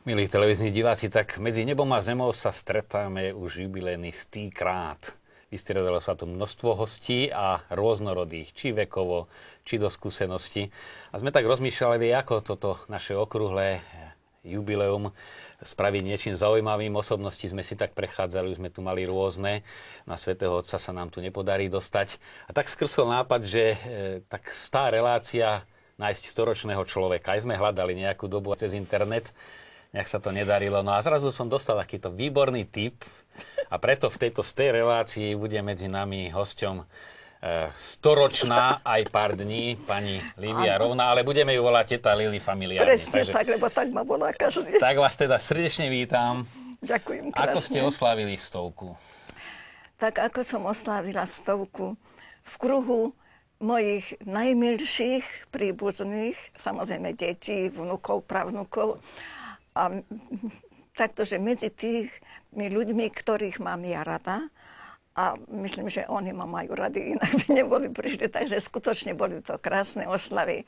Milí televízni diváci, tak medzi nebom a zemou sa stretáme už jubilejný 100. krát. Vystriedalo sa tu množstvo hostí a rôznorodých, či vekovo, či do skúsenosti. A sme tak rozmýšľali, ako toto naše okrúhle jubileum spraviť niečím zaujímavým. Osobnosti sme si tak prechádzali, už sme tu mali rôzne. Na Svätého Otca sa nám tu nepodarí dostať. A tak skrsol nápad, že tak 100 relácia nájsť storočného človeka. Aj sme hľadali nejakú dobu cez internet. Nejak sa to nedarilo. No a zrazu som dostal takýto výborný tip a preto v tejto 100 relácii bude medzi nami hosťom storočná aj pár dní pani Lívia Rovná, ale budeme ju volať teta Lili familiárne. Presne tak, lebo tak ma volá každý. Tak vás teda srdečne vítam. Ďakujem krásne. Ako ste oslávili 100? Tak ako som oslávila 100 v kruhu mojich najmilších príbuzných, samozrejme detí, vnukov, pravnukov. A takto, že medzi tými ľuďmi, ktorých mám ja rada, a myslím, že oni ma majú radi, inak by neboli prišli, takže skutočne boli to krásne oslavy.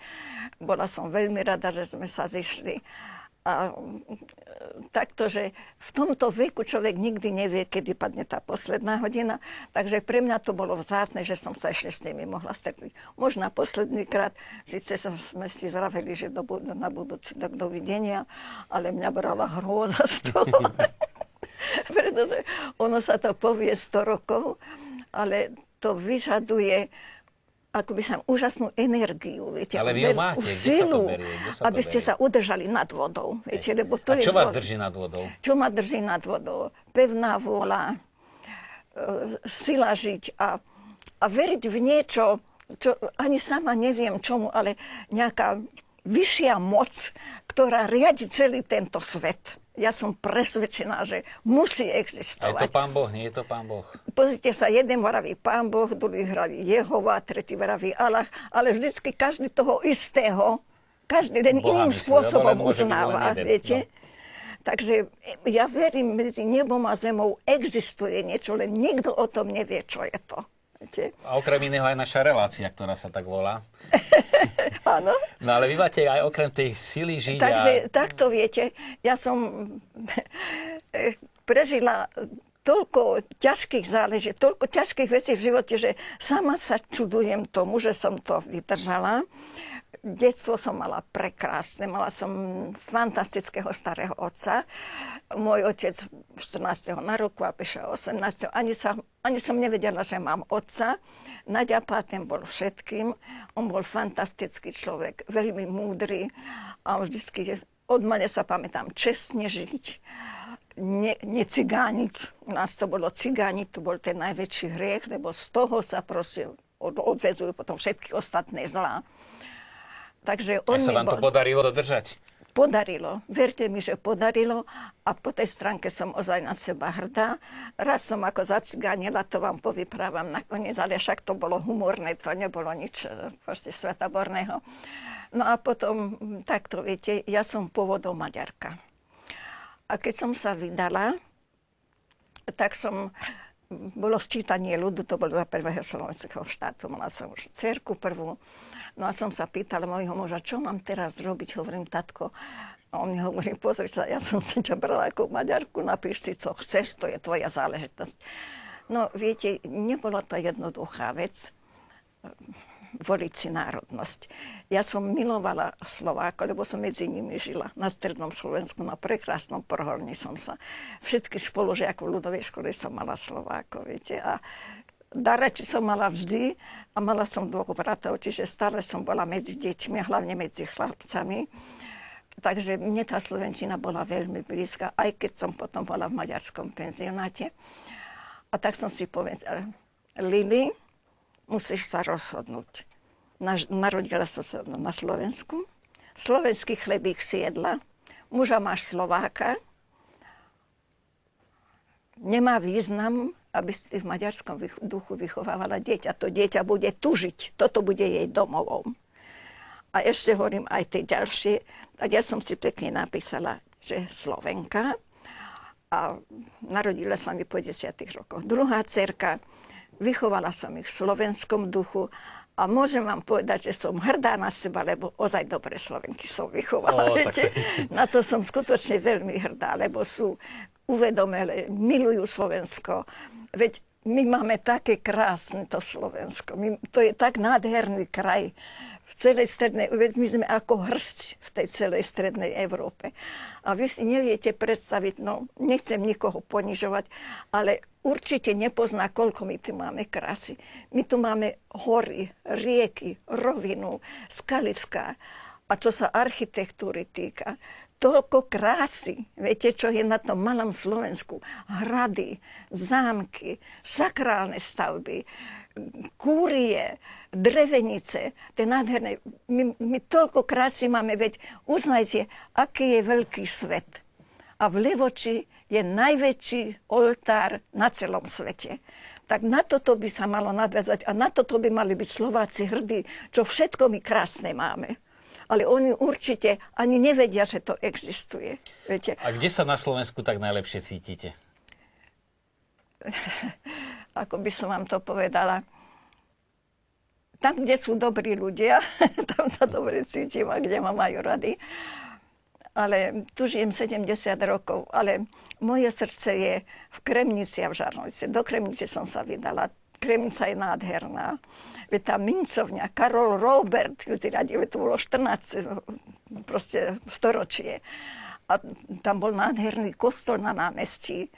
Bola som veľmi rada, že sme sa zišli. A takto, že v tomto veku človek nikdy nevie, kedy padne tá posledná hodina. Takže pre mňa to bolo vzácne, že som sa ešte s nimi mohla stretnúť. Možno posledný krát, síce sme si vraveli, že na budúci tak dovidenia, ale mňa brala hrôza z toho. Pretože ono sa to povie 100 rokov, ale to vyžaduje akoby sa úžasnú energiu, viete, ale vy ho máte, silu, aby ste sa udržali nad vodou. Viete, lebo to a čo vás drží nad vodou? Čo ma drží nad vodou? Pevná vôľa, sila žiť a veriť v niečo, čo ani sama neviem čomu, ale nejaká vyššia moc, ktorá riadi celý tento svet. Ja som presvedčená, že musí existovať. A je to Pán Boh, nie je to Pán Boh? Pozrite sa, jeden vraví Pán Boh, druhý vraví Jehova, tretí vraví Allah, ale vždycky každý toho istého, každý len iným spôsobom uznáva, viete? No. Takže ja verím, medzi nebom a zemou existuje niečo, len nikto o tom nevie, čo je to. Viete? A okrem iného aj naša relácia, ktorá sa tak volá. Áno. No ale vy máte aj okrem tej sily žiť. Takže takto viete, ja som prežila toľko ťažkých záleží, toľko ťažkých vecí v živote, že sama sa čudujem tomu, že som to vydržala. Detstvo som mala prekrásne, mala som fantastického starého otca. Môj otec 14. na roku a píše 18. Ani som nevedela, že mám otca. Naďa Páten bol všetkým. On bol fantastický človek, veľmi múdry a vždycky od mane sa pamätám čestne žiť. Necigániť. U nás to bolo cigániť, to bol ten najväčší hriech, lebo z toho sa prosím odvezujú potom všetky ostatné zlá. Takže on sa vám to podarilo dodržať? Podarilo. Verte mi, že podarilo a po tej stránke som ozaj na seba hrdá. Raz som ako zacigánila, to vám povyprávam nakoniec, ale však to bolo humorné, to nebolo nič proste svetaborného. No a potom, takto viete, ja som pôvodom Maďarka. A keď som sa vydala, tak bolo sčítanie ľudu, to bolo za prvého slovenského štátu, mala som už dcerku prvú. No a som sa pýtala mojho muža, čo mám teraz robiť, hovorím, tatko. A on mi hovorí, pozri sa, ja som si ťa brala ako Maďarku, napíš si, co chceš, to je tvoja záležitosť. No viete, nebola to jednoduchá vec, voliť si národnosť. Ja som milovala Slovákov, lebo som medzi nimi žila. Na strednom Slovensku, na prekrásnom Prohorni som sa. Všetky spolužiakov v ľudovej škole som mala Slovákov, viete. A darači som mala vždy a mala som 2 bratov, čiže stále som bola medzi deťmi a hlavne medzi chlapcami. Takže mne tá slovenčina bola veľmi blízka, aj keď som potom bola v maďarskom penzionáte. A tak som si povedala, Lili, musíš sa rozhodnúť. Narodila som sa na Slovensku. Slovenský chlebík si jedla. Muža máš Slováka. Nemá význam, aby si v maďarskom duchu vychovávala dieťa. To dieťa bude tužiť. Toto bude jej domovom. A ešte hovorím aj tie ďalšie. Tak ja som si pekne napísala, že Slovenka. A narodila sa mi po 10 rokoch. Druhá dcerka, vychovala som ich v slovenskom duchu A môžem vám povedať, že som hrdá na seba, lebo ozaj dobre Slovenky som vychovala. Na to som skutočne veľmi hrdá, lebo sú uvedomelé, milujú Slovensko. Veď my máme také krásne to Slovensko. To je tak nádherný kraj v celej strednej, my sme ako hrst v tej celej strednej Európe. A vy si neviete predstaviť, no nechcem nikoho ponižovať, ale určite nepozná, koľko my tu máme krásy. My tu máme hory, rieky, rovinu, skaliská. A čo sa architektúry týka, toľko krásy. Viete, čo je na tom malom Slovensku? Hrady, zámky, sakrálne stavby, kúrie, drevenice, tie nádherné. My toľko krásy máme, veď uznajte, aký je veľký svet. A v Levoči je najväčší oltár na celom svete. Tak na toto by sa malo nadviazať a na toto by mali byť Slováci hrdí, čo všetko my krásne máme. Ale oni určite ani nevedia, že to existuje. Viete? A kde sa na Slovensku tak najlepšie cítite? Ako by som vám to povedala, tam, kde sú dobrí ľudia, tam sa dobre cítim a kde ma majú rady. Ale tu žijem 70 rokov, ale moje srdce je v Kremnici a v Žarnovici. Do Kremnice som sa vydala. Kremnica je nádherná. Veď tá mincovňa, Karol Robert, to bolo 14. proste storočie. A tam bol nádherný kostol na námestí,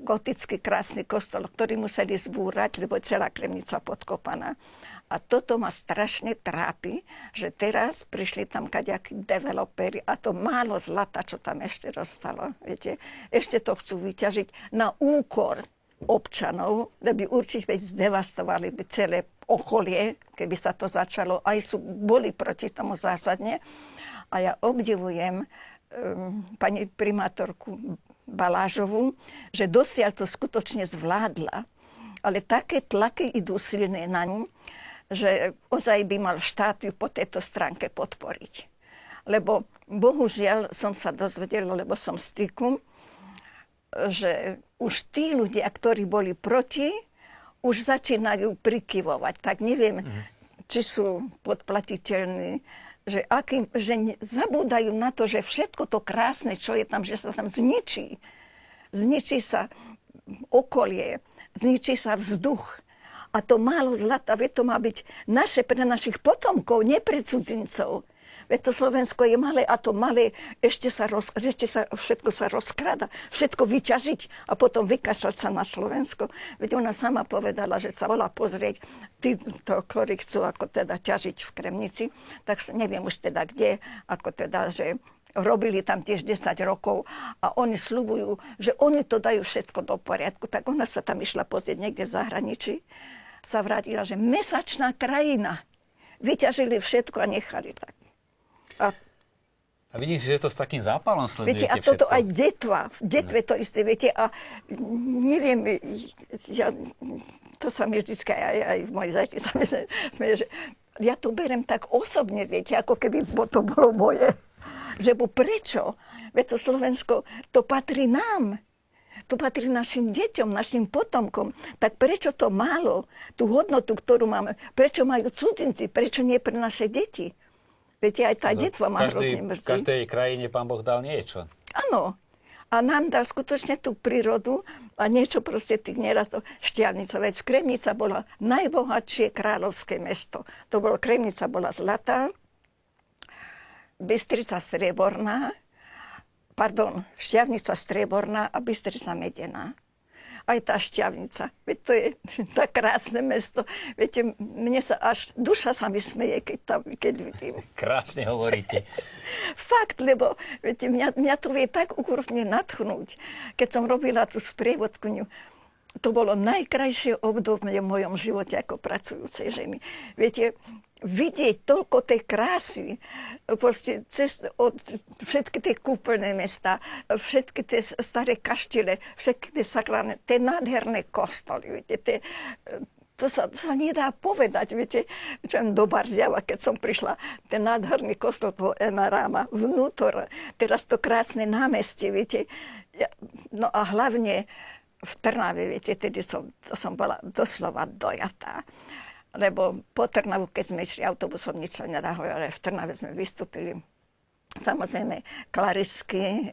gotický krásny kostol, ktorý museli zbúrať, lebo celá Kremnica podkopaná. A toto ma strašne trápi, že teraz prišli tam kadejakí developeri a to málo zlata, čo tam ešte zostalo, viete, ešte to chcú vyťažiť na úkor občanov, lebo určite zdevastovali by celé okolie, keby sa to začalo. Aj boli proti tomu zásadne. A ja obdivujem pani primátorku Balážovú, že dosiaľ to skutočne zvládla. Ale také tlaky idú silné na ňu, že ozaj by mal štát ju po tejto stránke podporiť. Lebo bohužiaľ som sa dozvedela, lebo som v styku, že už tí ľudia, ktorí boli proti, už začínajú prikyvovať. Tak neviem, či sú podplatiteľní, že zabúdajú na to, že všetko to krásne, čo je tam, že sa tam zničí. Zničí sa okolie, zničí sa vzduch. A to málo zlata, to má byť naše pre našich potomkov, nie pre cudzincov. Veď to Slovensko je malé a to malé ešte všetko sa rozkráda. Všetko vyťažiť a potom vykašľať sa na Slovensko. Veď ona sama povedala, že sa volá pozrieť títo, ktorí chcú ako teda ťažiť v Kremnici. Tak neviem už teda kde, ako teda, že robili tam tiež 10 rokov a oni sľubujú, že oni to dajú všetko do poriadku. Tak ona sa tam išla pozrieť niekde v zahraničí. Sa vrátila, že mesačná krajina. Vyťažili všetko a nechali tak. A vidím, že to s takým zápalom sledujete viete, a všetko. toto aj detva. V detve to isté, viete, a neviem, to sa mi vždycky, aj moji zajci sa mi smeje, že ja to berem tak osobne, viete, ako keby to bolo moje. Že prečo? Veď to Slovensko, to patrí nám. To patrí našim deťom, našim potomkom. Tak prečo to málo, tú hodnotu, ktorú máme, prečo majú cudzinci, prečo nie pre naše deti? Viete, aj tá detva má hrozne mrzí. V každej krajine Pán Boh dal niečo. Áno. A nám dal skutočne tú prírodu a niečo proste tých nerastov. Štiavnica, veď Kremnica bola najbohatšie kráľovské mesto. Kremnica bola zlatá, Bystrica strieborná, Štiavnica strieborná a Bystrica medená. Aj tá Štiavnica. Veď to je tak krásne mesto. Viete, mne sa duša sa mi smeje, keď vidím. Krásne hovoríte. Fakt, lebo viete, mňa to vie tak úrovne nadchnúť. Keď som robila tú sprievodkyňu, to bolo najkrajšie obdobie v mojom živote ako pracujúcej ženy. Viete, vidieť toľko tej krásy, proste všetky tie kúpeľné mesta, všetky tie staré kaštile, všetky tie sakrálne, tie nádherné kostoly, viete, to sa nedá povedať, viete, do Bardiava, keď som prišla, ten nádherný kostol toho Emaráma, vnútor, teraz to krásne námestie, viete, no a hlavne v Trnave, viete, tedy som bola doslova dojatá. lebo po Trnavu, keď sme išli autobusom, nič sa nedá hovoriť, ale v Trnave sme vystúpili. Samozrejme, Klarisky,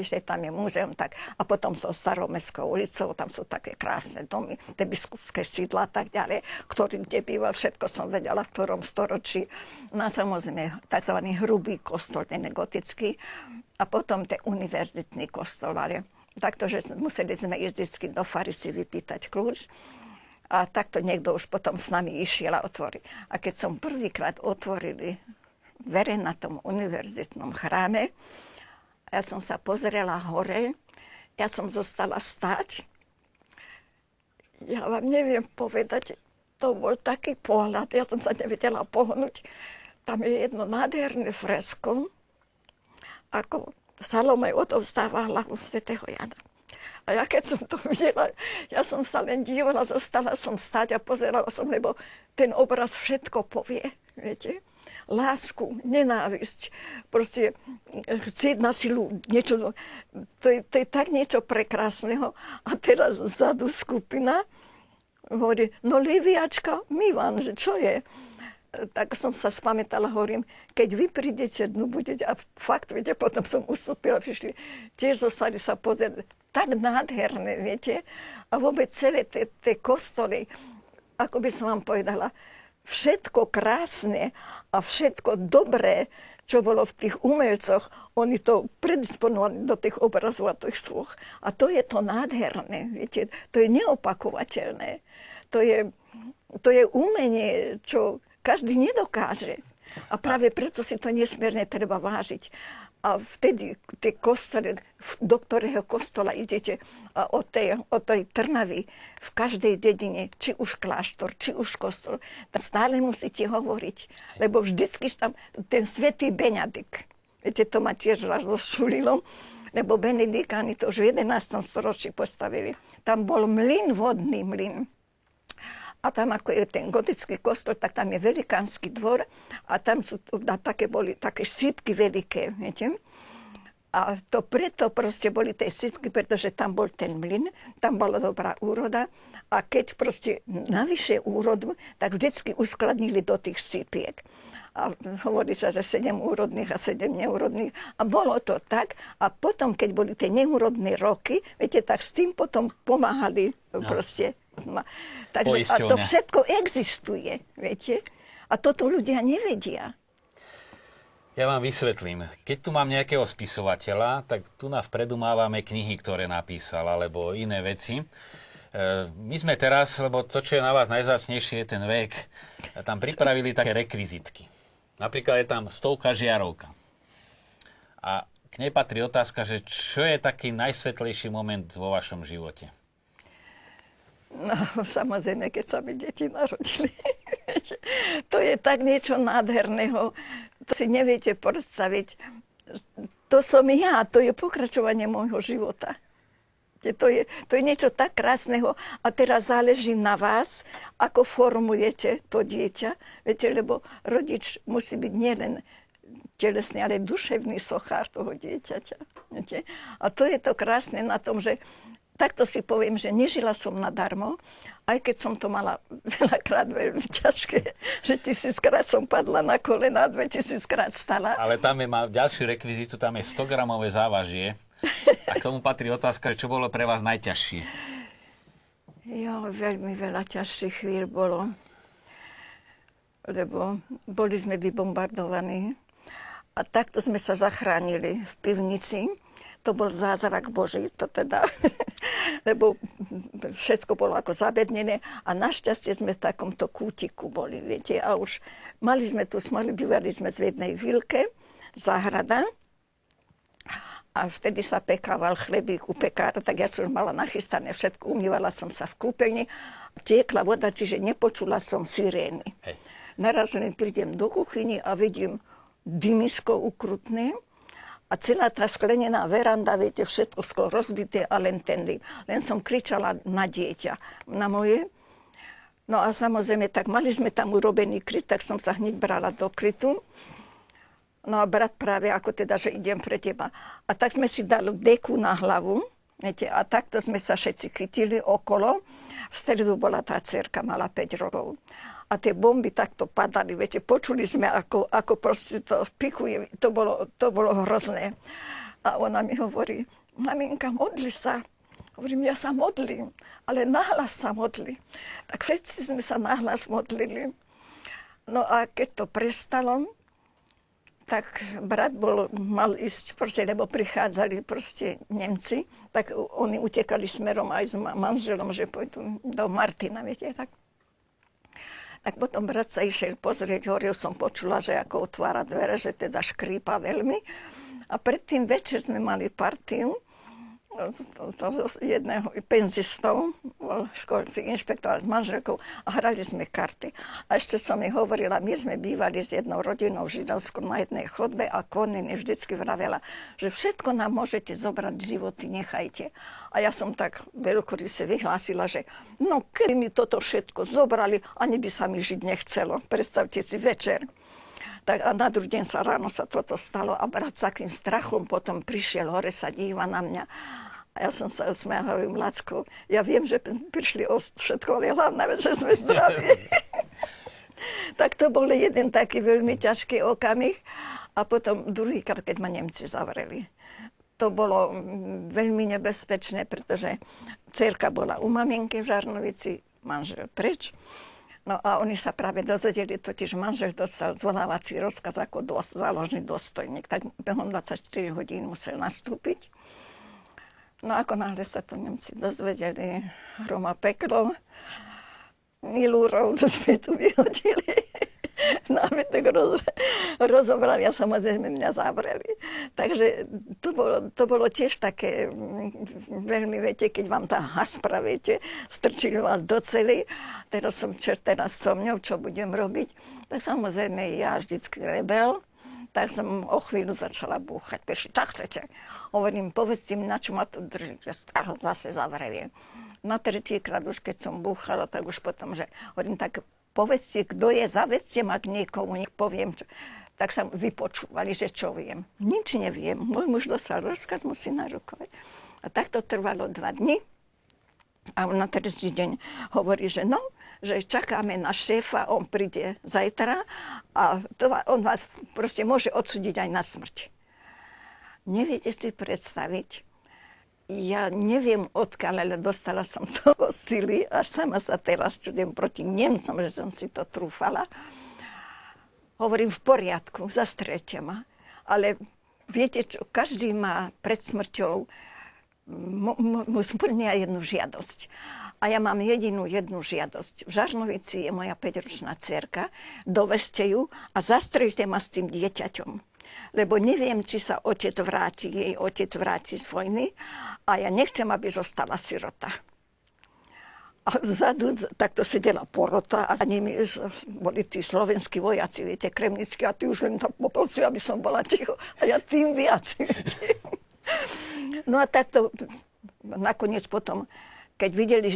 že tam je múzeum, tak, a potom so Starou mestskou ulicou, tam sú také krásne domy, tie biskupské sídla a tak ďalej, kde býval, všetko som vedela, v ktorom storočí. No samozrejme, tzv. Hrubý kostol, ten je gotický, a potom ten univerzitný kostol, ale takto, že museli sme ísť vždy do fary si vypýtať kľúč. A takto niekto už potom s nami išiel a otvorí. A keď som prvýkrát otvorili dvere na tom univerzitnom chráme, ja som sa pozrela hore, ja som zostala stáť. Ja vám neviem povedať, to bol taký pohľad, ja som sa nevedela pohnúť. Tam je jedno nádherné fresko, ako Salome odovzdáva hlavu svätého Jana. A ja keď som to videla, ja som sa len dívala, zostala som stáť a pozerala som, lebo ten obraz všetko povie, viete? Lásku, nenávisť, proste chcieť na silu niečo, to je tak niečo prekrásneho. A teraz vzadu skupina hovorí, no Liviačka, Milan, že čo je? Tak som sa spamätala, hovorím, keď vy prídete dnu, budete, a fakt, viete, potom som ustúpila, prišli, tiež zostali sa pozrieť, tak nádherné, viete, a vôbec celé tie kostoly, ako by som vám povedala, všetko krásne a všetko dobré, čo bolo v tých umelcoch, oni to predisponovali do tých obrazov a tých sluch. A to je to nádherné, viete, to je neopakovateľné. To je umenie, čo každý nedokáže. A práve preto si to nesmierne treba vážiť. A vtedy tie kostoly, do ktorého kostola idete, a od tej Trnavy, v každej dedine, či už kláštor, či už kostol, tam stále musíte hovoriť. Lebo vždycky tam ten svätý Benedikt, viete, to ma tiež raz rozčulilo, lebo Benedikáni to už v 11. storočí postavili. Tam bol mlyn, vodný mlyn. A tam, ako je ten gotický kostol, tak tam je velikánsky dvor a tam sú boli také sípky veľké, viete. A to preto proste boli tie sípky, pretože tam bol ten mlyn, tam bola dobrá úroda a keď proste navyše úrodu, tak vždycky uskladnili do tých sípiek. A hovorí sa, že 7 úrodných a 7 neúrodných. A bolo to tak. A potom, keď boli tie neúrodné roky, viete, tak s tým potom pomáhali proste. No. Takže, a to všetko existuje, viete? A toto ľudia nevedia. Ja vám vysvetlím. Keď tu mám nejakého spisovateľa, tak tu vpredu mávame knihy, ktoré napísal, alebo iné veci. My sme teraz, lebo to, čo je na vás najvzácnejšie, je ten vek, tam pripravili také rekvizitky. Napríklad je tam 100 žiarovka. A k nej patrí otázka, že čo je taký najsvetlejší moment vo vašom živote? No, samozrejme, keď sa mi deti narodili. To je tak niečo nádherného. To si neviete predstaviť. To som ja, to je pokračovanie môjho života. To je niečo tak krásneho a teraz záleží na vás, ako formujete to dieťa. Viete, lebo rodič musí byť nielen telesný, ale duševný sochár toho dieťaťa. Viete? A to je to krásne na tom, že takto si poviem, že nežila som nadarmo, aj keď som to mala veľakrát veľmi ťažké, že 1000-krát som padla na kolena, 2000-krát stala. Ale tam má ďalšiu rekvizitu, tam je 100-gramové závažie. A k tomu patrí otázka, čo bolo pre vás najťažšie? Jo, veľmi veľa ťažších chvíľ bolo, lebo boli sme vybombardovaní a takto sme sa zachránili v pivnici. To bol zázrak Boží, to teda, lebo všetko bolo ako zabednené a našťastie sme v takomto kútiku boli, viete, a už bývali sme v jednej vilke, záhrada, a vtedy sa pekával chlebík u pekára, tak ja som mala nachystané všetko, umývala som sa v kúpeľni, tiekla voda, čiže nepočula som sirény. Hej. Naraz len prídem do kuchyni a vidím dymisko ukrutné, a celá tá sklenená veranda, viete, všetko skoro rozbité a len ten dym. Len som kričala na dieťa, na moje. No a samozrejme, tak mali sme tam urobený kryt, tak som sa hneď brala do krytu. No a brat práve ako teda, že idem pre teba. A tak sme si dali deku na hlavu, Viete, a takto sme sa všetci chytili okolo. V stredu bola tá dcerka, mala 5 rokov. A tie bomby takto padali, viete, počuli sme, ako proste to pikuje. To bolo hrozné. A ona mi hovorí, maminka, modli sa. Hovorím, ja sa modlím, ale nahlas sa modli. Tak všetci sme sa nahlas modlili. No a keď to prestalo, tak brat mal ísť, proste, lebo prichádzali proste Nemci, tak oni utekali smerom aj s manželom, že pôjdu do Martina, viete, tak. Tak potom brat sa išiel pozrieť, hore som počula, že ako otvára dvere, že teda škrípa veľmi. A predtým večer sme mali partiu, jedného penzistov, školský inšpektor s manželkou a hrali sme karty. A ešte som mi hovorila, my sme bývali s jednou rodinou židovskou na jednej chodbe a Conny mi vždycky vravela, že všetko nám môžete zobrať, životy nechajte. A ja som tak veľkoryse vyhlásila, že no keby mi toto všetko zobrali, ani by sa mi žiť nechcelo. Predstavte si večer. Tak a na druhý deň ráno sa toto stalo a brat s takým strachom potom prišiel hore, sa díva na mňa. A ja som sa usmiala, hovorím, Lacko, ja viem, že prišli o všetko, ale hlavná vec, že sme zdraví. Tak to bol jeden taký veľmi ťažký okamih. A potom druhýkrát, keď ma Nemci zavreli. To bolo veľmi nebezpečné, pretože dcerka bola u maminky v Žarnovici, manžel preč. No a oni sa práve dozvedeli, totiž manžel dostal zvolávací rozkaz ako záložný dôstojník, tak behom 24 hodín musel nastúpiť. No ako náhle sa to Nemci dozvedeli, hroma peklo, milúrov sme tu vyhodili. Nábytok rozobrali a samozrejme mňa zavreli. Takže to bolo tiež také veľmi, viete, keď vám tá haspra, viete, strčili vás do cely. Teraz so mňou, čo budem robiť. Tak samozrejme ja vždycky rebel, tak som o chvíľu začala búchať. Peši, čo chcete? Hovorím, povedzte mi, na čo ma to drží. Zase zavreli. Na tretíkrát už, keď som búchala, tak už potom, že hovorím, tak povedzte, kto je, zavedzte ma k niekomu, nech poviem, čo. Tak sa vypočúvali, že čo viem. Nič neviem. Môj muž dostal rozkaz, musí narukovať. A tak to trvalo 2 dni. A na tretí deň hovorí, že no, že čakáme na šéfa, on príde zajtra a on vás proste môže odsúdiť aj na smrť. Neviete si predstaviť, ja neviem odkiaľ, ale dostala som toho sily, až sama sa teraz čudujem proti Nemcom, že som si to trúfala. Hovorím, v poriadku, zastrieľte ma. Ale viete čo, každý má pred smrťou mu splnia jednu žiadosť. A ja mám jednu žiadosť. V Žarnovici je moja 5-ročná dcerka, doveste ju a zastrieľte ma s tým dieťaťom. Lebo neviem, či sa jej otec vráti z vojny a ja nechcem, aby zostala sirota. A vzadu takto sedela porota a za nimi boli tí slovenskí vojaci, viete, kremnickí, a tí už len tam poprosili, aby som bola ticho. A ja tým viac. No a takto nakoniec potom, keď videli,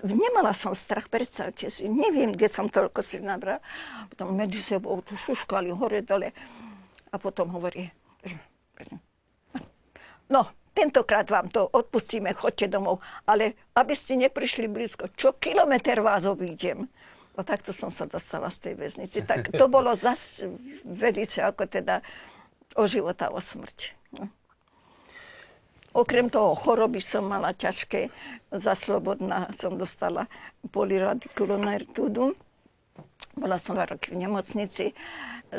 nemala som strach, predstavte si, neviem, kde som toľko si nabrala. Potom medzi sebou tu šuškali hore dole. A potom hovorí, no, tentokrát vám to odpustíme, choďte domov, ale aby ste neprišli blízko, čo kilometr vás obídem. No takto som sa dostala z tej väznici. Tak to bolo zase velice ako teda o život a o smrť. No. Okrem toho choroby som mala ťažké, za slobodná som dostala polyradikulonartúdu. Bola som 2 roky v nemocnici,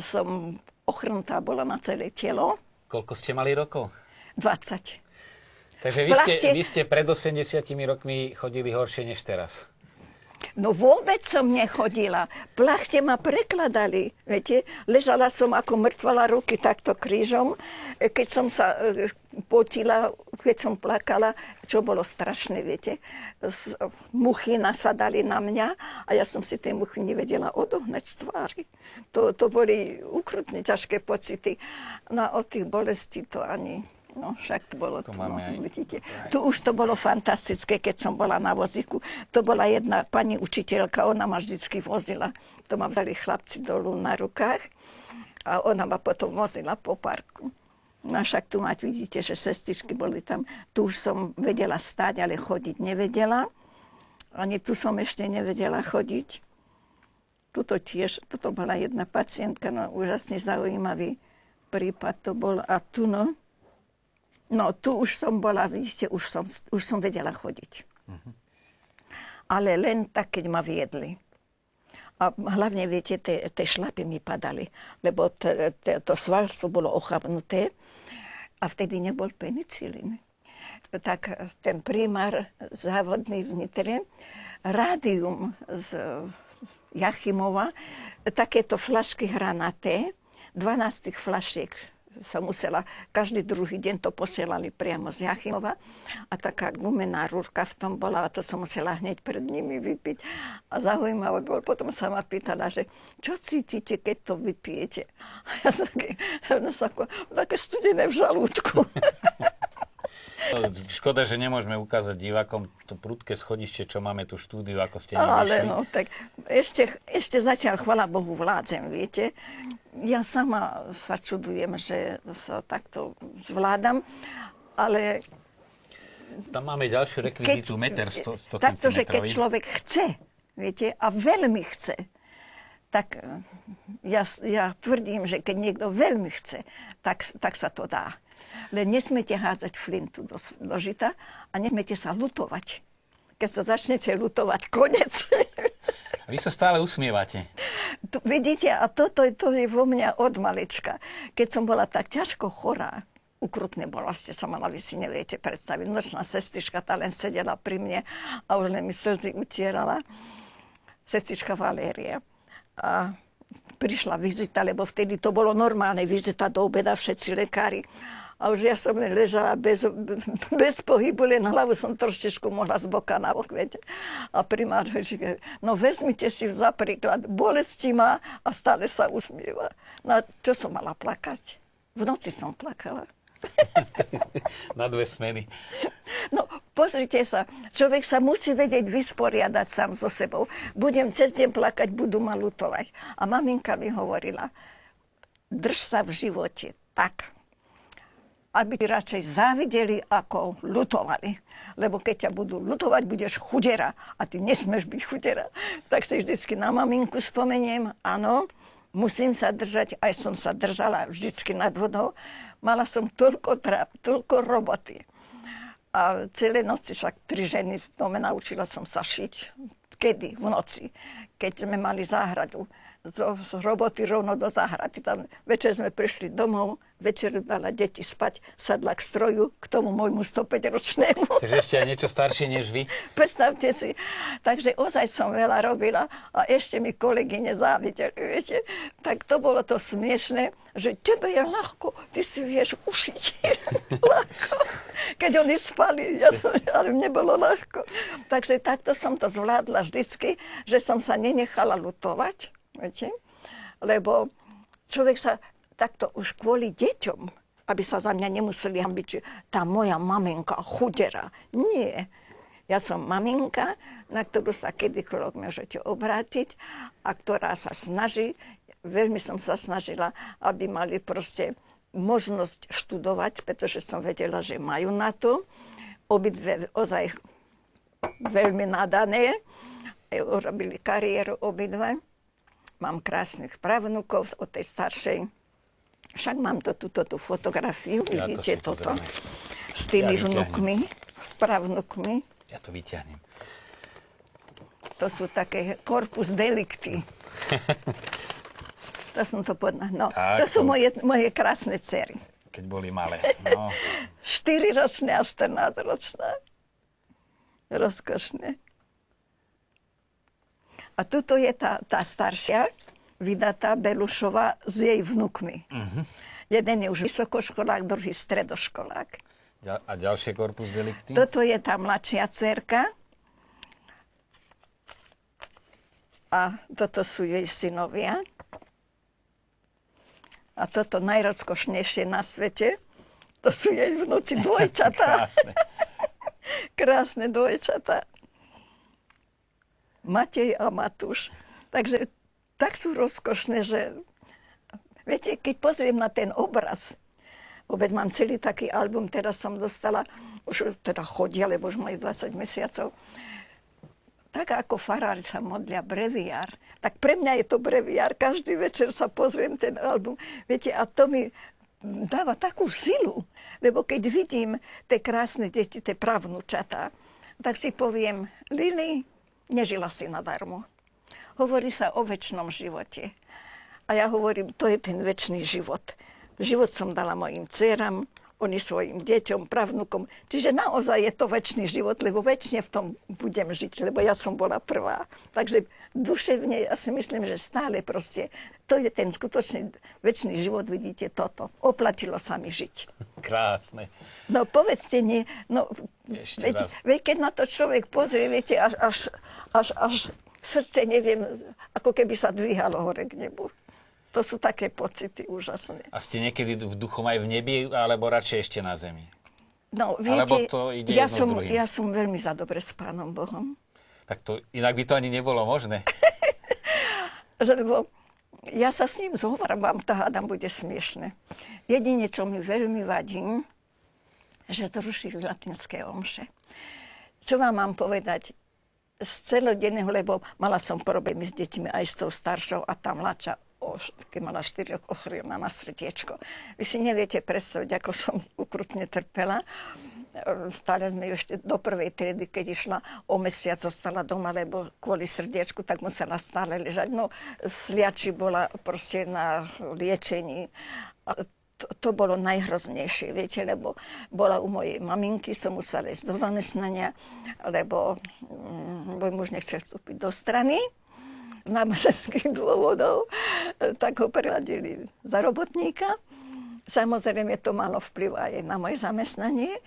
som ochrnutá bola na celé telo. Koľko ste mali rokov? 20. Takže vy ste pred 80 rokmi chodili horšie než teraz. No vôbec som nechodila. Plachte ma prekladali. Viete, ležala som ako mŕtvala, ruky takto krížom. Keď som sa potila, keď som plakala, čo bolo strašné, viete. Muchy nasadali na mňa a ja som si tie muchy nevedela odohnať z tvári. To boli ukrutne ťažké pocity. No a od tých bolestí to ani... No, však to bolo to. Vidíte. Tu už to bolo fantastické, keď som bola na vozíku. To bola jedna pani učiteľka, ona ma vždycky vozila. To ma vzali chlapci dolu na rukách a ona ma potom vozila po parku. No však tu mať, vidíte, že sestričky boli tam. Tu už som vedela stať, ale chodiť nevedela. Ani tu som ešte nevedela chodiť. Tuto tiež, toto bola jedna pacientka, no úžasne zaujímavý prípad to bol. A tu no tu už som bola, vidíte, už som vedela chodiť. Ale len tak, keď ma viedli. A hlavne, viete, tie šlapy mi padali, lebo to svalstvo bolo ochabnuté a vtedy nebol penicilín. Tak ten primár závodný v Nitre, rádium z Jachimova, takéto flašky hranaté, 12 flašiek som musela, každý druhý deň to posielali priamo z Jachimova a taká gumená rúrka v tom bola a to som musela hneď pred nimi vypiť. A zaujímavé bol, potom sa ma pýtala, že čo cítite, keď to vypijete? A ja som také studené v žalúdku. Škoda, že nemôžeme ukázať divákom to prudké schodište, čo máme tu štúdiu, ako ste nevyšli. Ale no, tak ešte zatiaľ, chvala Bohu, vládzem, viete. Ja sama sa čudujem, že sa takto zvládam, ale... Tam máme ďalšiu rekvizitu, meter 100 cm. Takto, že keď človek chce, viete, a veľmi chce, tak ja tvrdím, že keď niekto veľmi chce, tak sa to dá. Len nesmiete hádzať flintu do žita a nesmiete sa lutovať. Keď sa začnete lutovať, konec. Vy sa stále usmievate. Vidíte, a to je vo mňa od malička. Keď som bola tak ťažko chorá, ukrutné bolesti som mala, vy si neviete predstaviť. Nočná sestrička tá len sedela pri mne a už len mi slzy utierala. Sestrička Valéria. A prišla vizita, lebo vtedy to bolo normálne, vizita do obeda, všetci lekári. A už ja som len ležala bez pohybu, len hlavu som trošičku mohla z boka na bok, viete. A primár hovorí, no vezmite si za príklad, bolesti má a stále sa usmieva. No a čo som mala plakať? V noci som plakala. Na 2 smeny. No, pozrite sa, človek sa musí vedieť vysporiadať sám so sebou. Budem cez deň plakať, budú ma lutovať. A maminka mi hovorila, drž sa v živote tak, aby ti radšej závideli, ako lutovali. Lebo keď ťa budú lutovať, budeš chudera a ty nesmeš byť chudera. Tak si vždycky na maminku spomeniem, áno, musím sa držať, aj som sa držala vždycky nad vodou. Mala som toľko roboty. A celé noci, však 3 ženy, to me naučila som sa šiť. Kedy? V noci. Keď sme mali záhradu. Z roboty rovno do záhrady. Tam večer sme prišli domov, večer dala deti spať, sadla k stroju, k tomu môjmu 105-ročnému. Takže ešte aj niečo staršie než vy? Predstavte si. Takže ozaj som veľa robila a ešte mi kolegyne závideli, viete. Tak to bolo to smiešné, že tebe je ľahko, ty si vieš ušiť. Ľahko. Keď oni spali, ale mne bolo ľahko. Takže takto som to zvládla vždycky, že som sa nenechala lutovať. Viete? Lebo človek sa takto už kvôli deťom, aby sa za mňa nemuseli hambiť, že tá moja maminka chudera. Nie. Ja som maminka, na ktorú sa kedykoľvek môžete obrátiť a ktorá sa snaží, veľmi som sa snažila, aby mali proste možnosť študovať, pretože som vedela, že majú na to. Obidve ozaj veľmi nadané. Robili kariéru obidve. Mám krásnych pravnukov od tej staršej. Však mám tú fotografiu, Ja vidíte to toto, s tými vnukmi, s pravnukmi. Ja to vyťahnem. To sú také corpus delicti. To som to podľa. No, to sú moje krásne dcery. Keď boli malé. No. 4-ročné a 14-ročné. Rozkošné. A tuto je tá staršia, vydatá Belušová s jej vnukmi. Jeden je už vysokoškolák, druhý stredoškolák. A ďalšie corpus delicti? Toto je tá mladšia dcerka. A toto sú jej synovia. A toto najrozkošnejšie na svete, to sú jej vnúci dvojčatá. Krásne. Krásne dvojčatá. Matej a Matúš. Takže tak sú rozkošné, že... Viete, keď pozriem na ten obraz, Vôbec mám celý taký album, teraz som dostala, už teda chodia, lebo už majú 20 mesiacov. Tak ako farári sa modlia breviár, tak pre mňa je to breviár. Každý večer sa pozriem ten album. Viete, a to mi dáva takú silu, lebo keď vidím tie krásne deti, tie pravnúčatá, tak si poviem, Lili, nežila si nadarmo. Hovorí sa o večnom živote. A ja hovorím, to je ten večný život. Život som dala mojim dcerám, oni svojim deťom, pravnúkom. Čiže naozaj je to večný život, lebo večne v tom budem žiť, lebo ja som bola prvá. Takže duševne, ja si myslím, že stále proste, to je ten skutočný večný život, vidíte toto. Oplatilo sa mi žiť. Krásne. No povedzte, nie, no, Ešte keď na to človek pozrie, viete, až srdce, neviem, ako keby sa dvíhalo hore k nebu. To sú také pocity úžasné. A ste niekedy v duchom aj v nebi, alebo radšej ešte na zemi? No, viete, to ide ja som veľmi za dobre s Pánom Bohom. Tak to, inak by to ani nebolo možné. Lebo ja sa s ním zhovorím, vám to hádam bude smiešne. Jedine, čo mi veľmi vadí, že zrušili latinské omše. Čo vám mám povedať? Z celodenného, lebo mala som problémy s deťmi aj s tou staršou a tá mladšia, keď mala 4 rokov, ochorela na srdiečko. Vy si neviete predstaviť, ako som ukrutne trpela. Stále sme ju ešte do prvej triedy, keď išla o mesiac, zostala doma, lebo kvôli srdiečku, tak musela stále ležať. No, sliači bola proste na liečení. A to bolo najhroznejšie, viete, lebo bola u mojej maminky, som musela ísť do zamestnania, lebo môj muž nechcel vstúpiť do strany z náboženských dôvodov, tak ho preradili za robotníka. Samozrejme, to malo vplyv aj na moje zamestnanie.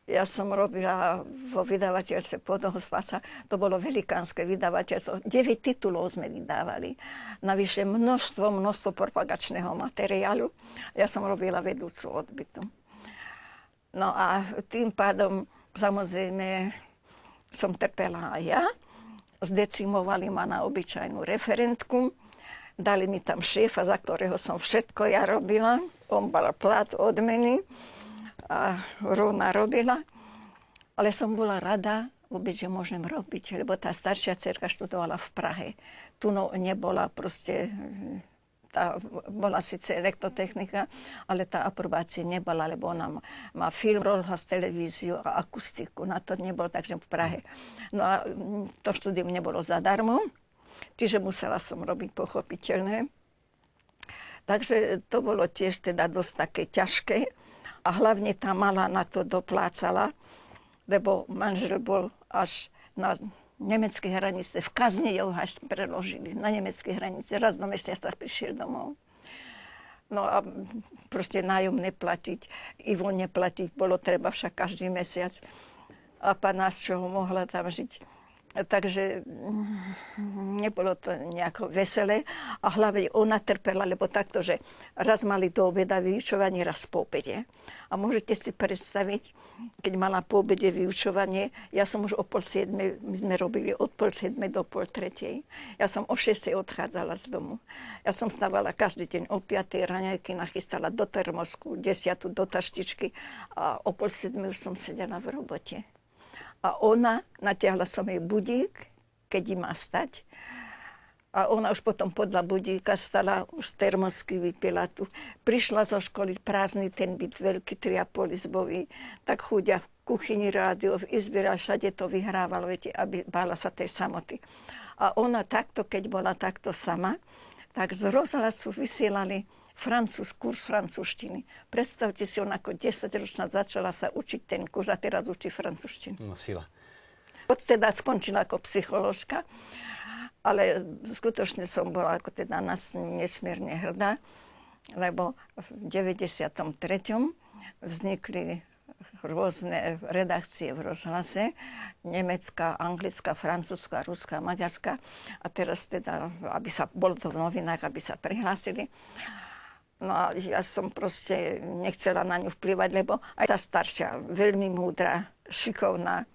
Ja som robila vo vydavateľstve Podohospodáca, to bolo velikánske vydavateľstvo. 9 titulov sme vydávali. Navyše množstvo propagačného materiálu. Ja som robila vedúcu odbytu. No a tým pádom, samozrejme, som trpela aj ja. Zdecimovali ma na obyčajnú referentku. Dali mi tam šéfa, za ktorého som všetko ja robila. On mal plat, odmeny a rovna robila. Ale som bola rada vôbec, že môžem robiť, lebo tá staršia dcerka študovala v Prahe. Tu nebola proste, bola síce elektrotechnika, ale tá aprobácia nebola, lebo ona má film, rozhlas, televíziu a akustiku. Na to nebolo, takže v Prahe. No a to štúdium nebolo zadarmo, čiže musela som robiť pochopiteľné. Takže to bolo tiež teda dosť také ťažké a hlavne tá malá na to doplácala, lebo manžel bol až na nemecké hranice. V Kazne ho až preložili na nemecké hranice. Raz do mesiaca prišiel domov. No a proste nájomné platiť, Ivo neplatiť, bolo treba však každý mesiac. A pána, z čoho mohla tam žiť. Takže nebolo to nejako veselé. A hlavne ona trpela, lebo takto, že raz mali do obeda vyučovanie, raz po obede. A môžete si predstaviť, keď mala po obede vyučovanie, ja som už o 6:30, my sme robili od 6:30 do 2:30. Ja som o 6:00 odchádzala z domu. Ja som stávala každý deň o 5:00, raňajky nachystala do termosku, 10:00 do taštičky a o 6:30 už som sedela v robote. A ona, natiahla som jej budík, keď ji má stať. A ona už potom podľa budíka stala, už z termosky vypila tu. Prišla zo školy, prázdny ten byt, veľký 3,5-izbový, tak chudia v kuchyni rádio, v izbe a všade to vyhrávalo, viete, aby bála sa tej samoty. A ona takto, keď bola takto sama, tak z rozhlasu vysielali kurz francúzštiny. Predstavte si, ona ako 10-ročná začala sa učiť ten kurz a teraz učí francúzštinu. No sila. Teda skončila ako psycholožka, ale skutočne som bola ako teda nesmierne hrdá, lebo v 93. vznikli rôzne redakcie v rozhlase, nemecká, anglická, francúzska, ruská, maďarská. A teraz teda, aby sa, bolo to v novinách, aby sa prihlásili. No a ja som proste nechcela na ňu vplyvať, lebo aj tá staršia, veľmi múdra, šikovná,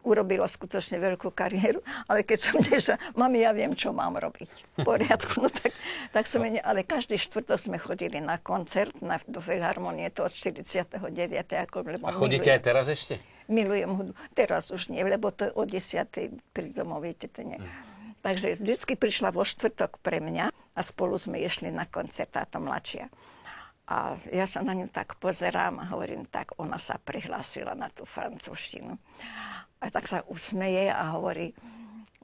urobilo skutočne veľkú kariéru, ale keď som nešla, mami, ja viem, čo mám robiť. V poriadku, no tak som ale každý štvrtok sme chodili na koncert do Filharmonie, to od 49. A chodíte aj teraz ešte? Milujem hudbu. Teraz už nie, lebo to je o 10. pri domov, viete, to nie. Takže vždycky prišla vo štvrtok pre mňa a spolu sme išli na koncert, táto mladšia. A ja sa na ňu tak pozerám a hovorím, tak ona sa prihlásila na tú francúzštinu. A tak sa usmeje a hovorí,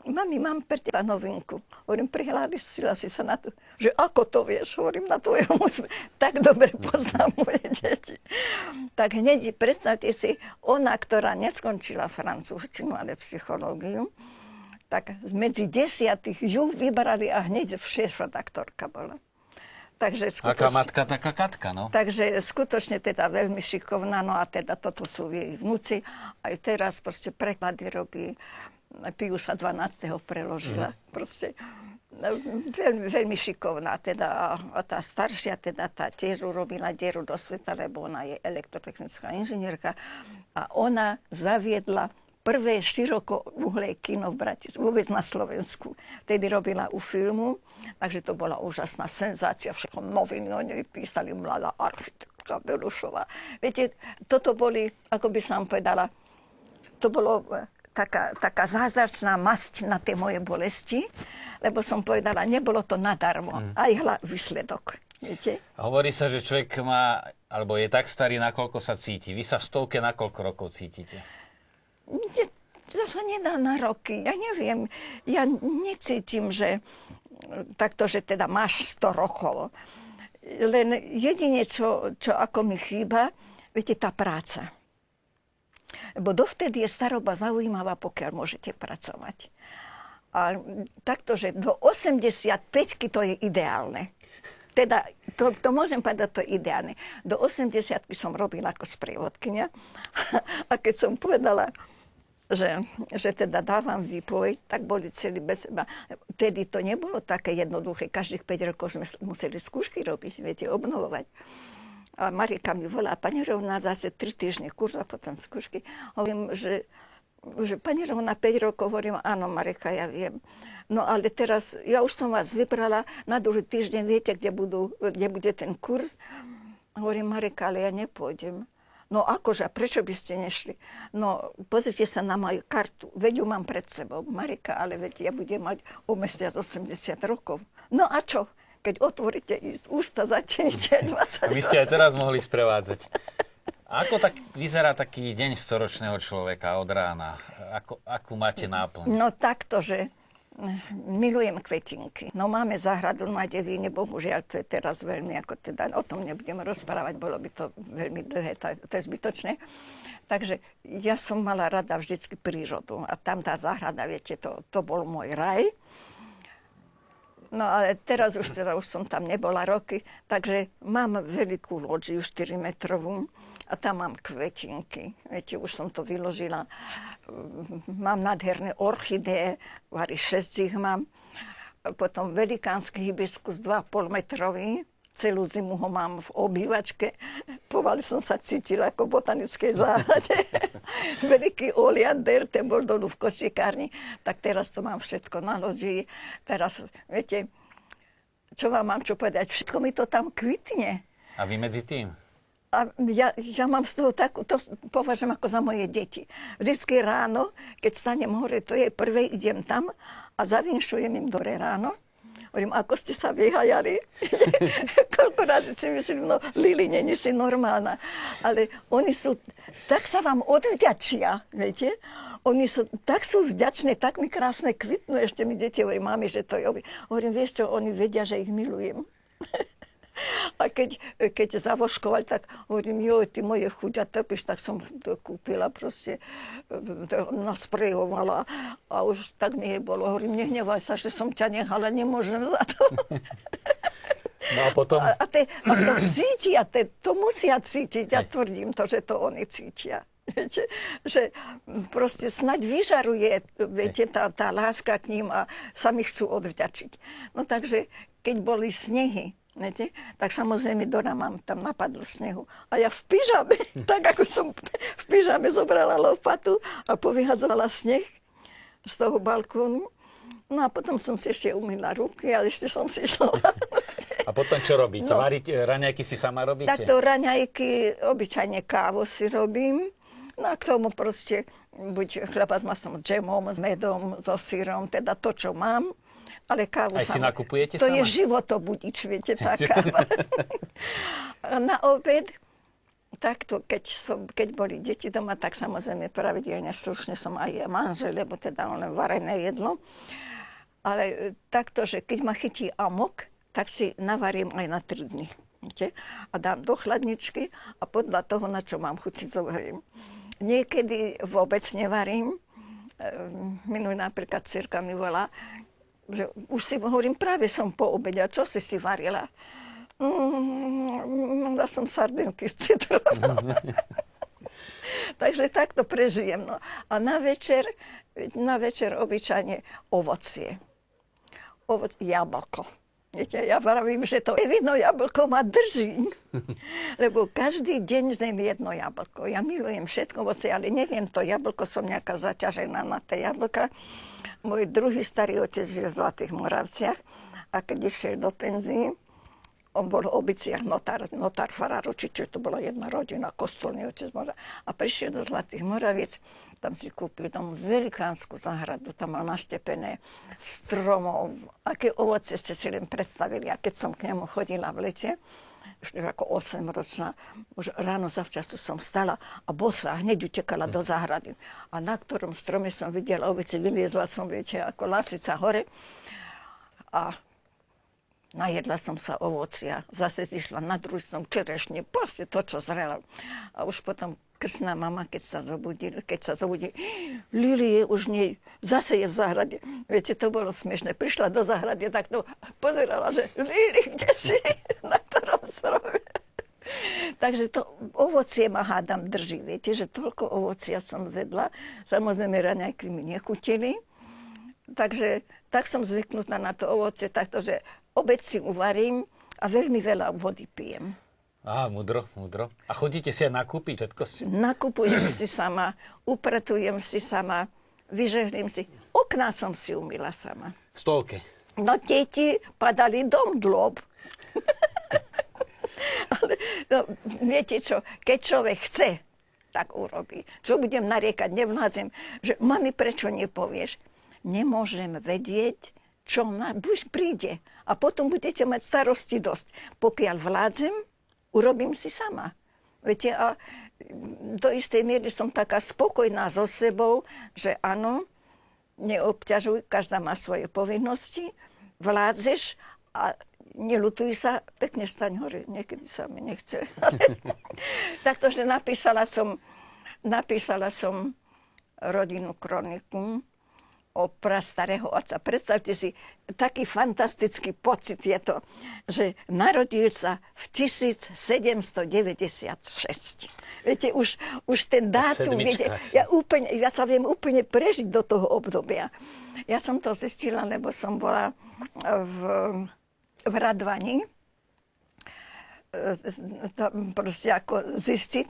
mami, mám pre teba novinku. Hovorím, prihlásila si sa na to. Že ako to vieš? Hovorím, na tvojom úsmevu. Tak dobre poznám moje deti. Tak hneď predstavte si, ona, ktorá neskončila francúzštinu, ale psychológiu, tak medzi 10 ju vybrali a hneď šéfredaktorka bola. Takže aká matka, taká Katka, no. Takže skutočne teda veľmi šikovná, no a teda toto sú jej vnúci. Aj teraz proste preklady robí, Piusa 12. preložila. Proste veľmi, veľmi šikovná. Teda, a tá staršia, teda tá tiež urobila dieru do sveta, lebo ona je elektrotechnická inžinierka. A ona zaviedla prvé širokouhlé kino v Bratislave, vôbec na Slovensku. Vtedy robila u filmu, takže to bola úžasná senzácia. Všetko noviny o nej písali, mladá architektka Belušová. Viete, toto boli, ako by som povedala, to bolo taká zázračná masť na tie moje bolesti, lebo som povedala, nebolo to nadarmo, aj výsledok. Viete? Hovorí sa, že človek má, alebo je tak starý, nakoľko sa cíti. Vy sa v stovke na koľko rokov cítite? To sa nedá na roky. Ja neviem. Ja necítim, že takto, že teda máš 100 rokov. Len jedine, čo ako mi chýba, viete, tá práca. Lebo dovtedy je staroba zaujímavá, pokiaľ môžete pracovať. A takto, že do 85-ky to je ideálne. Teda, to môžem povedať, to je ideálne. Do 80-ky som robila ako sprievodkynia. A keď som povedala, že teda dávam výpoveď, tak boli celí bez seba. Tedy to nebolo také jednoduché. Každých 5 rokov sme museli skúšky robiť, viete, obnovovať. A Marika mi volá, pani Rovná, zase 3 týždne kurz a potom skúšky. Hovorím, že pani Rovná 5 rokov, hovorím, áno, Marika, ja viem. No ale teraz, ja už som vás vybrala, na druhý týždeň viete, kde bude ten kurz. Hovorím, Marika, ale ja nepôjdem. No akože, prečo by ste nešli? No, pozrite sa na moju kartu, veď ju mám pred sebou. Marika, ale veď ja budem mať o mesiac 80 rokov. No a čo? Keď otvoríte ústa, začnete 20 Vy ste aj teraz mohli sprevádzať. Ako tak vyzerá taký deň storočného človeka od rána? Akú máte náplň? No takto, že milujem kvetinky. No máme záhradu na Devíne, bohužiaľ to je teraz veľmi, ako teda o tom nebudeme rozprávať, bolo by to veľmi dlhé, to je zbytočné. Takže ja som mala rada vždycky prírodu a tam tá záhrada, viete, to bol môj raj. No ale teraz už som tam nebola roky, takže mám veľkú loďiu 4-metrovú a tam mám kvetinky. Viete, už som to vyložila. Mám nádherné orchidee, 6 ich mám. Potom velikánsky hibiskus 2,5 metrový. Celú zimu ho mám v obývačke. Povali som sa cítila ako v botanickej záhrade. Veľký oleander, ten bol dolu v kosiekárni. Tak teraz to mám všetko na loďi. Teraz, viete, čo vám mám čo povedať? Všetko mi to tam kvitne. A vy medzi tým? A ja mám z toho takú, to považujem ako za moje deti. Vždycky ráno, keď stanem hore, to je prvé, idem tam a zavinšujem im dore ráno. Hovorím, ako ste sa vyhajali? Koľko razy si myslím, no Lili, není si normálna. Ale oni sú, tak sa vám odvďačia, viete? Oni sú, tak sú vďačné, tak mi krásne kvitnú. Ešte mi deti hovorí, mami, že to je obi. Hovorím, vieš čo, oni vedia, že ich milujem. A keď zavoškovali, tak hovorím, joj, ty moje chuďa trpíš, tak som to kúpila proste, nasprejovala a už tak mi jej bolo. Hovorím, nehnevaj sa, že som ťa nechala, nemôžem za to. No a potom? A to cítia, to musia cítiť, ja tvrdím to, že to oni cítia. Viete, že proste snaď vyžaruje, viete, tá láska k ním a sami chcú odvďačiť. No takže, keď boli snehy, Viete? Tak samozrejme Dora mám tam napadlo snehu. A ja v pyžame, tak ako som v pyžame zobrala lopatu a povyhadzovala sneh z toho balkónu. No a potom som si ešte umýla ruky a ešte som si šla. A potom čo robíte? No. Raňajky si sama robíte? Takto raňajky, obyčajne kávu si robím. No a k tomu proste buď chleba s maslom, s džemom, s medom, so syrom, teda to, čo mám. Ale kávu aj si nakupujete to sama? Je životobudič, viete, tá káva. Na obed, takto, keď boli deti doma, tak samozrejme pravidelne slušne som aj manžel, lebo teda len varené jedlo. Ale takto, že keď ma chytí amok, tak si navarím aj na 3 dny. Viete? A dám do chladničky a podľa toho, na čo mám chuť, zohriem. Niekedy vôbec nevarím. Minulý napríklad dcerka mi volá, že už si hovorím, práve som po obede, a čo si varila? Mala som sardinky s citrónom. Takže takto prežijem. No. A na večer obyčajne ovocie. Jablko. Viete, ja vravím, že to jedno jablko ma drží. Lebo každý deň zjem jedno jablko. Ja milujem všetko ovocie, ale neviem, to jablko som nejaká zaťažená na tie jablka. Môj druhý starý otec žil v Zlatých Moravciach a keď išiel do penzii, on bol v Obiciach notár farár, čiže to bola jedna rodina, kostolný otec možno. A prišiel do Zlatých Moraviec, tam si kúpil tam velikánsku záhradu, tam mal naštepené stromov, aké ovoce ste si len predstavili. A keď som k nemu chodila v lete, ešte ako 8-ročná, už ráno zavčasu som stala a bosa hneď utekala do záhrady. A na ktorom strome som videla ovoce, vyliezla som, viete, ako lasica hore. A najedla som sa ovocia, zase zišla na druhý som čerešne, proste to, čo zrelo. A už potom krstná mama, keď sa zobudí, Lili je už nie, zase je v záhrade. Viete, to bolo smiešné. Prišla do záhrady, tak to pozerala, že Lili, kde si? Na ktorom strome? Takže to ovocie ma hádam drží. Viete, že toľko ovocia som zjedla. Samozrejme, raňajky mi nechutili. Takže tak som zvyknutá na to ovocie, takto, že obed si uvarím a veľmi veľa vody pijem. Á, múdro. A chodíte si aj nakúpiť všetko? Nakupujem si sama, upratujem si sama, vyžehlím si. Okná som si umýla sama. Stolke. No deti padali dom dlôb. Ale no, viete čo, keď človek chce, tak urobí. Čo budem nariekať, nevládzem, že mami, prečo nepovieš? Nemôžem vedieť, čo buď príde. A potom budete mať starosti dosť. Pokiaľ vládzem, urobím si sama. Viete, a do istej miery som taká spokojná so sebou, že áno, neobťažuj, každá má svoje povinnosti, vládzeš a neľutuj sa, pekne staň hore, niekedy sa mi nechce. Takže napísala som rodinnú kroniku o prastarého otca. Predstavte si, taký fantastický pocit je to, že narodil sa v 1796. Viete, už ten dátum, viete, ja sa viem úplne prežiť do toho obdobia. Ja som to zistila, lebo som bola v Radvani, proste ako zistiť.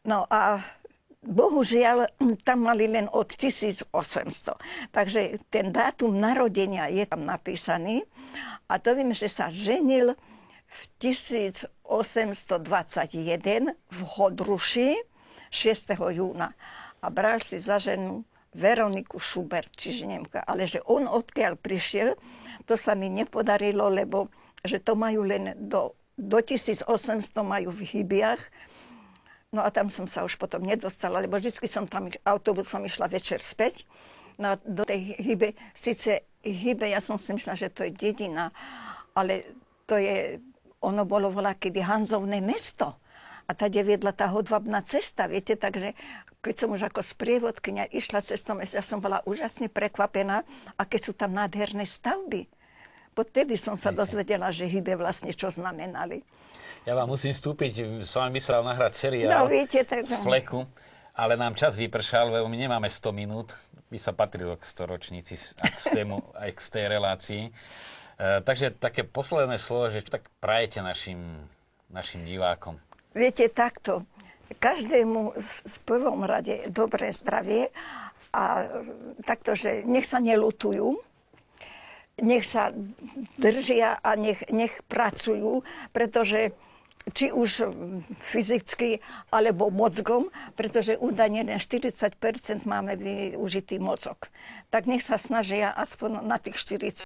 No a bohužiaľ, tam mali len od 1800. Takže ten dátum narodenia je tam napísaný. A to viem, že sa ženil v 1821 v Hodruši 6. júna. A bral si za ženu Veroniku Schubert, čiže Nemka. Ale že on odkiaľ prišiel, to sa mi nepodarilo, lebo že to majú len do 1800 majú v Hybiach. No a tam som sa už potom nedostala, lebo vždycky som tam autobusom išla večer späť. No do tej Hybe, síce Hybe, ja som si myslela, že to je dedina, ale to je, ono bolo voľakedy Hanzovné mesto. A tady viedla tá hodvabná cesta, viete, takže keď som už ako sprievodkyňa išla cestou mesta, ja som bola úžasne prekvapená, aké sú tam nádherné stavby. Podtedy som sa dozvedela, že Hybe vlastne čo znamenali. Ja vám musím vstúpiť, s vami by sa dal nahrať seriál z Fleku, ale nám čas vypršal, lebo my nemáme 100 minút. By sa patrilo k 100 ročníci aj k tej relácii. Takže také posledné slovo, že čo tak prajete našim divákom? Viete, takto, každému v prvom rade dobré zdravie a takto, že nech sa neľutujú, nech sa držia a nech pracujú, pretože či už fyzicky alebo mozgom, pretože údajne len 40% máme využitý mozog. Tak nech sa snažia aspoň na tých 40